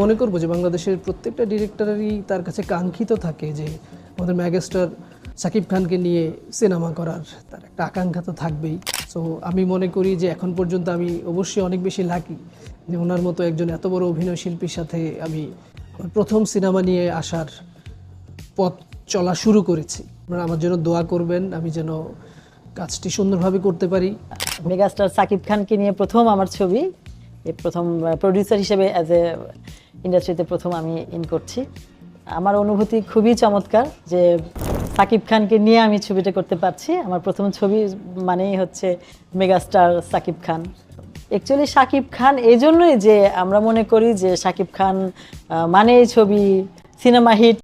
মনে করব যে বাংলাদেশের প্রত্যেকটা ডিরেক্টরেরই তার কাছে কাঙ্ক্ষিত থাকে যে আমাদের মেগাস্টার শাকিব খানকে নিয়ে সিনেমা করার তার একটা আকাঙ্ক্ষা তো থাকবেই। সো আমি মনে করি যে এখন পর্যন্ত আমি অবশ্যই অনেক বেশি লাকি যে ওনার মতো একজন এত বড় অভিনয় শিল্পীর সাথে আমি আমার প্রথম সিনেমা নিয়ে আসার পথ চলা শুরু করেছি। আপনারা আমার জন্য দোয়া করবেন, আমি যেন কাজটি সুন্দরভাবে করতে পারি। মেগাস্টার শাকিব খানকে নিয়ে প্রথম আমার ছবি, এই প্রথম প্রডিউসার হিসেবে অ্যাজ এ ইন্ডাস্ট্রিতে প্রথম আমি করছি। আমার অনুভূতি খুবই চমৎকার যে শাকিব খানকে নিয়ে আমি ছবিটা করতে পারছি। আমার প্রথম ছবি মানেই হচ্ছে মেগাস্টার শাকিব খান। অ্যাকচুয়ালি শাকিব খান এই জন্যই যে আমরা মনে করি যে শাকিব খান মানে এই ছবি সিনেমা হিট।